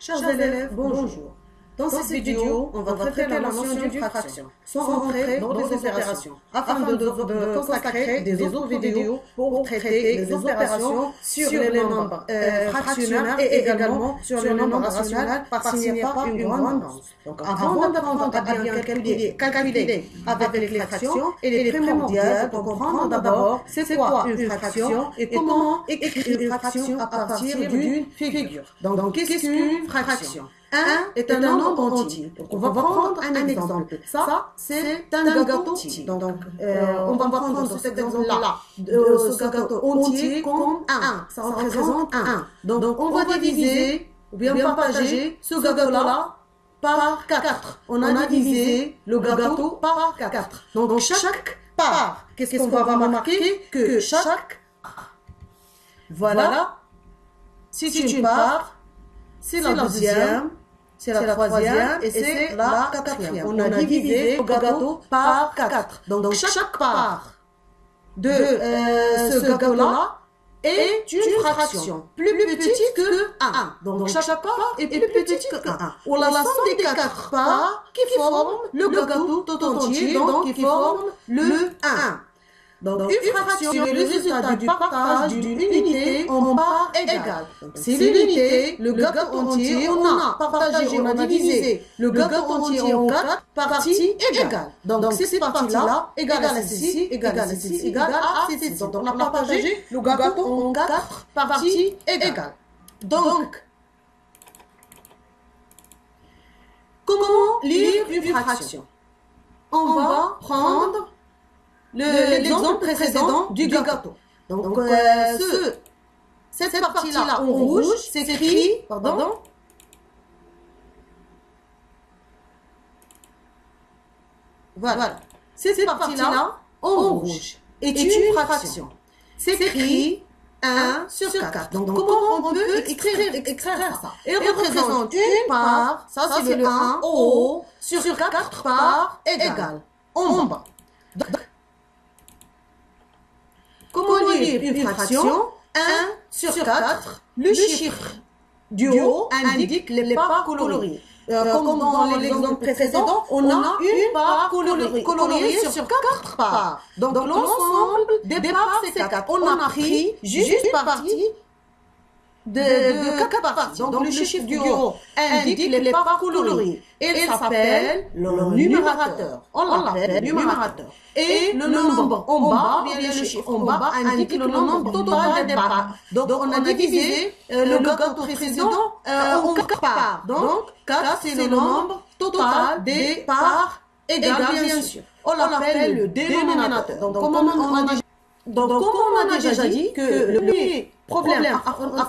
Chers élèves, bonjour. Dans cette vidéo, on va traiter la notion d'une fraction, sans rentrer dans des opérations, afin de consacrer des autres vidéos pour traiter les opérations sur les nombres fractionnaires et également sur le nombre rationnel, parce qu'il n'y a pas une grande danse. Donc avant d'apprendre à bien calculer avec les fractions, il est primordial de comprendre d'abord c'est quoi une fraction et comment écrire une fraction à partir d'une figure. Donc qu'est-ce qu'une fraction? 1 est un nombre entier. Donc, on va prendre un exemple. Ça, c'est un gâteau entier. Donc, on va prendre cet exemple-là, ce gâteau entier comme 1. Ça représente 1. Donc, on va diviser, ou bien partager ce gâteau-là par 4. On a divisé le gâteau par 4. Donc, chaque part, qu'est-ce qu'on va remarquer? Que chaque, voilà, c'est une part, c'est la deuxième, c'est la troisième et c'est la quatrième. On a divisé le gâteau par 4. Donc chaque part de ce gâteau-là est une fraction plus petite que 1. Donc chaque part est plus petite que 1. On a la somme des 4 parts qui forment le gâteau tout entier, donc qui forment le 1. Donc, une fraction est le résultat du partage d'une unité en parts égales. C'est l'unité, le gâteau entier, on a partagé, on a divisé le gâteau entier en 4 parties égales. Donc, cette partie-là égale à ceci, égale à ceci, égale à ceci. Donc, on a partagé le gâteau en 4 parties égales. Donc, comment lire une fraction? On va prendre l'exemple précédent du gâteau. Donc, cette partie-là en rouge s'écrit, voilà. Cette partie-là en rouge est une fraction. S'écrit 1 sur 4. Donc, comment on peut extraire ça? Elle représente une part, ça c'est le 1 en haut, sur 4 parts égales en bas. Comment lire une fraction? 1 sur 4, le chiffre du haut indique les parts colorées. Comme dans l'exemple précédent, on a une part colorée sur 4 parts. Donc l'ensemble des parts, c'est 4. On a pris juste une partie de 4 parties. Donc le chiffre du haut indique les parts colorées. Il s'appelle le numérateur. On l'appelle numérateur. Et le nombre en bas, bien le chiffre en bas, indique le nombre total des parts. Donc on a divisé le gâteau précédent en 4 parts. Donc 4 c'est le nombre total des parts égales, bien sûr. On l'appelle le dénominateur. Donc comme on a déjà dit que le premier problème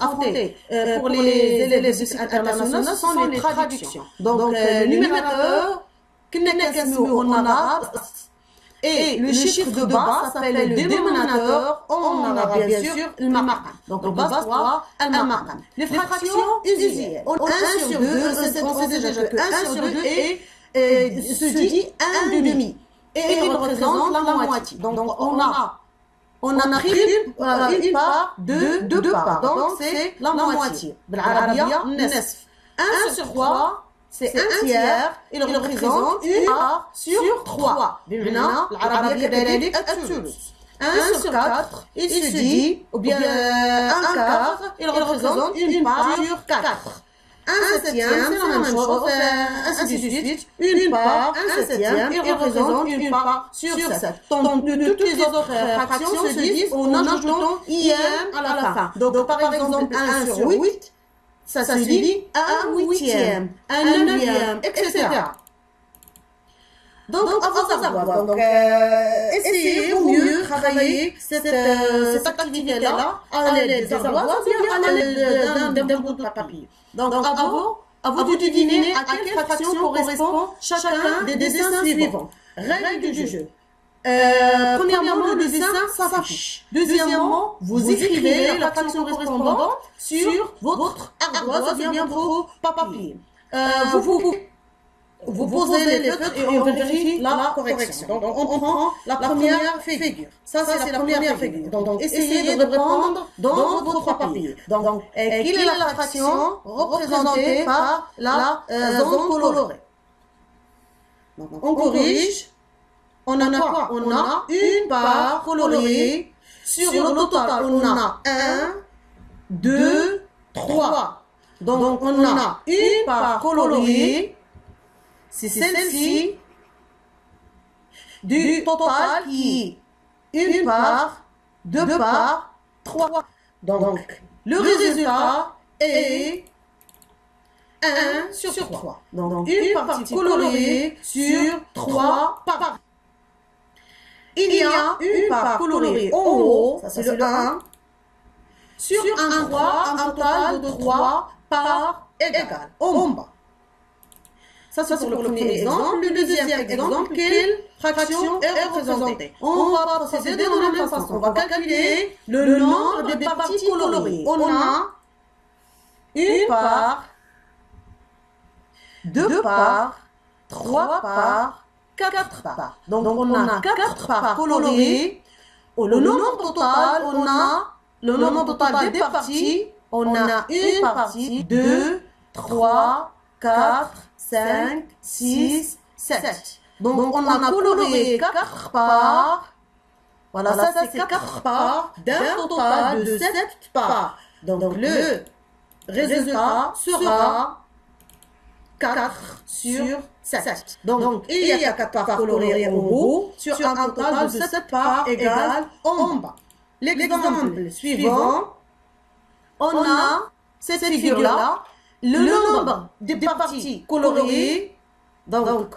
affronté pour les élèves de cycle international sont les traductions. Donc le numérateur, on a et le chiffre de bas s'appelle le dénominateur en arabe, bien sûr, le maqam. Donc le bas soit le maqam. Les fractions usuelles. 1 sur 2, on sait déjà que 1 sur 2 se dit 1 demi. Et il représente la moitié. Donc on a pris une part de 2 parts. Donc c'est la moitié. L'arabia, 1 sur 3. C'est un tiers, il représente une part sur 3. L'arabia كذلك الثلث. 1 sur 4, il se dit, ou bien un quart, il représente une part sur 4. Un septième, c'est la même chose, ainsi de suite. Une part, un septième, il représente une part sur 7. Donc, toutes les autres fractions se disent en ajoutant IM à la fin. Donc, par exemple, 1 sur 8, ça se dit 1 huitième, 1 neuvième, etc. Donc, à vous savoir. Donc, essayez au mieux travailler cette activité-là à l'aide des ardoises ou bien à l'aide d'un bout de papier. Donc, à vous de deviner à quelle fraction correspond chacun des dessins suivants. Règle du jeu. Premièrement, le dessin s'affiche. Deuxièmement, vous écrivez la fraction correspondante sur votre ardoise ou bien votre papier. Vous vous posez les feutres et on vérifie la correction. Donc, on prend la première figure. Ça, c'est la première figure. Donc, essayez de répondre dans votre papier. Donc, quelle est la fraction représentée par la zone colorée? Donc, on corrige. On a quoi? On a une part colorée. Sur le total, on a 1, 2, 3. Donc, on a une part colorée. C'est celle-ci du total qui est une part, 2 parts, 3. Donc, le résultat est 1 sur 3. Donc, une partie colorée sur 3 parts. Il y a une part colorée en haut, ça c'est le 1, sur un 3, un total de 3 parts égales, en bas. Ça, c'est pour le premier exemple. Le deuxième exemple, quelle fraction est représentée? On va procéder de la même façon. On va calculer le nombre de parties colorées. On a une part, 2 parts, 3 parts, 4 parts. Donc, on a 4 parts colorées. Le nombre total, on a le nombre total des parties. On a une partie, 2, 3, 4, 5, 6, 7. Donc, on a coloré 4 parts. Voilà, ça c'est 4 parts d'un total de 7 parts. Donc, le résultat sera 4 sur 7. Donc, il y a 4 parts colorées en haut sur un total de 7 parts égales en bas. L'exemple suivant, on a cette figure-là. Le nombre de parties colorées, donc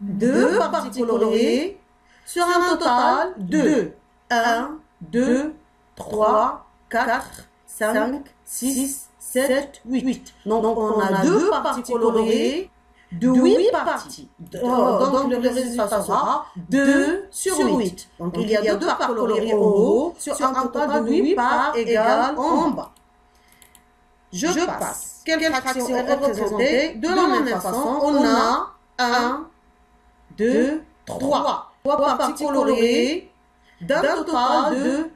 2 parties colorées, sur un total de 1, 2, 3, 4, 5, 6, 7, 8. Donc on a 2 parties colorées de 8 parties. Donc le résultat sera 2 sur 8. Donc il y a 2 parts colorées en haut sur un total de 8 parts égales en bas. Je passe. Quelle fraction est représentée? De la même façon, on a 1, 2, 3. 3 parties colorées d'un total de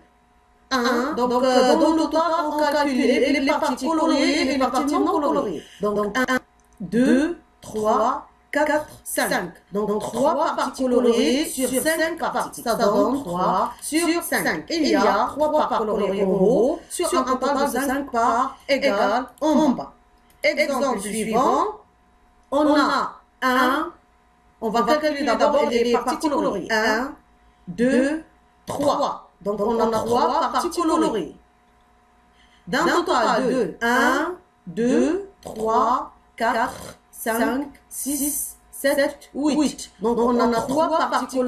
1. Donc, dans le total, on calcule les parties colorées et les parties non colorées. Donc, 1, 2, 3, 4, 5. Donc, 3 parties colorées sur 5 parties. Ça donne 3 sur 5. Il y a 3 parts colorées en haut sur un total de 5 parts égales en bas. Exemple suivant, on a 1, on va calculer d'abord les parties colorées. 1, 2, 3. Donc, on a 3 parties colorées. D'un total de 1, 2, 3, 4, 5, 6, 7, 8. Donc, on a 3 parties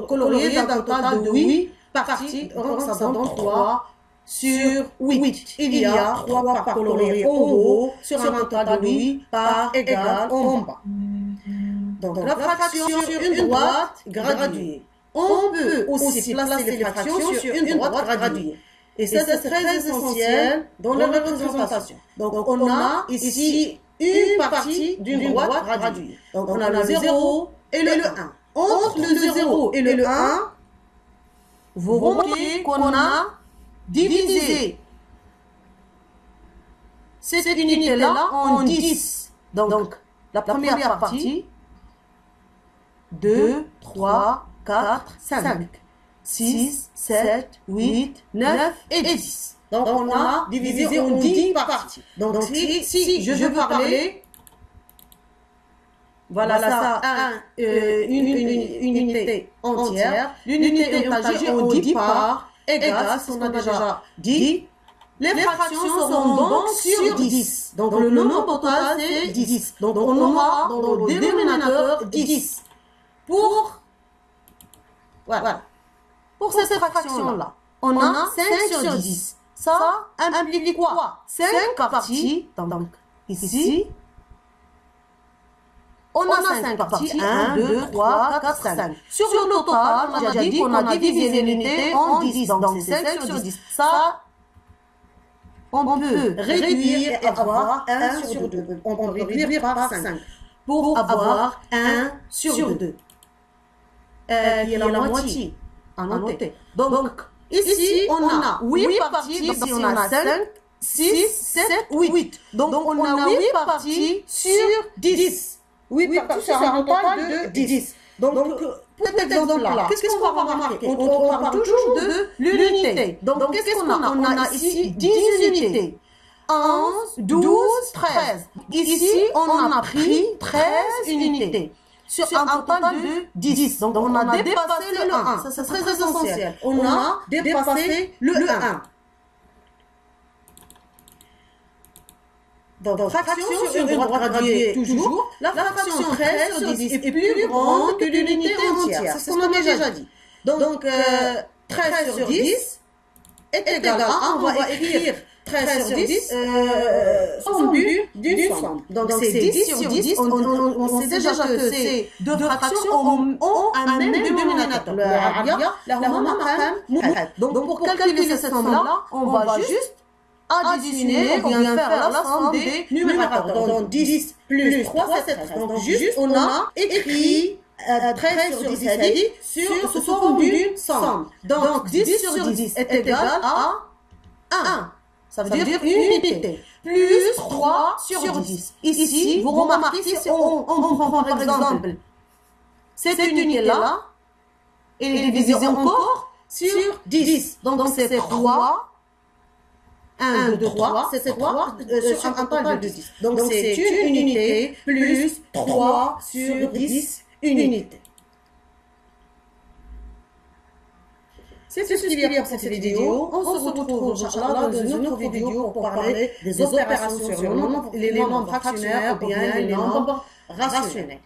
colorées d'un total de 8 parties. Donc, ça donne 3 sur 8. Il y a 3 parts colorées en haut sur un total de 8 parts égales en bas. Donc, la fraction sur une droite graduée. On peut aussi placer les fractions sur une droite graduée. Et ça, c'est très essentiel dans la représentation. Donc, on a ici une partie d'une droite graduée. Donc, on a le 0 et le 1. Entre le 0 et le 1, vous remarquez qu'on a divisé cette unité-là en 10. Donc, la première partie, 2, 3, 4, 5, 6, 7, 8, 9 et 10. Donc, on a divisé en 10 parties. Donc, si je veux parler, voilà ça, une unité entière, l'unité est partagée en 10 parts égale, ce qu'on a déjà dit, les fractions seront donc sur 10. Donc, le nombre total, c'est 10. Donc, on aura dans le dénominateur 10. Voilà. Pour cette fraction-là, on a 5 sur 10. Ça implique quoi? 5 parties. Donc, ici, on a 5 parties. 1, 2, 3, 4, 5. Sur le total, on a déjà dit qu'on a divisé l'unité en 10. Donc, c'est 5 sur 10. Ça, on peut réduire et avoir 1 sur 2. On peut réduire par 5. pour avoir 1 sur 2, qui est la moitié, à noter. Donc, ici, on a 8 parties, ici on a 5, 6, 7, 8. Donc, on a 8 parties sur 10. 8 parties, c'est un total de 10. Donc, pour cet exemple-là, qu'est-ce qu'on va remarquer? On parle toujours de l'unité. Donc, qu'est-ce qu'on a? On a ici 10 unités. 11, 12, 13. Ici, on a pris 13 unités sur un total de 10. Donc, on a dépassé le 1. Ça, c'est très essentiel. On a dépassé le 1. Donc, fraction sur une droite graduée, toujours, la fraction 13 sur 10 est plus grande que l'unité entière. C'est ce qu'on a déjà dit. Donc, 13 sur 10 est égal à 1. On va écrire 13 sur 10 fondu d'une somme. Donc, c'est 10 sur 10. On sait déjà que ces deux fractions ont un même dénominateur. Donc, pour calculer cette somme-là, on va juste additionner ou bien faire la somme des numérateurs. Donc 10 plus 3, c'est 13. Donc juste, on a écrit 13 sur 10, c'est-à-dire sous forme d'une somme. Donc 10 sur 10 est égal à 1. Ça veut dire une unité. Plus 3 sur 10. Ici, vous remarquez, si on prend par exemple cette unité-là, elle est divisée encore sur 10. Donc c'est 3. 1, 2, 3, c'est 3 sur un total de 10. Donc, c'est une unité plus 3 sur 10 unités. C'est ce qu'il y a pour cette vidéo. On se retrouve dans une autre vidéo pour parler des opérations sur les nombres fractionnaires ou bien les nombres rationnels.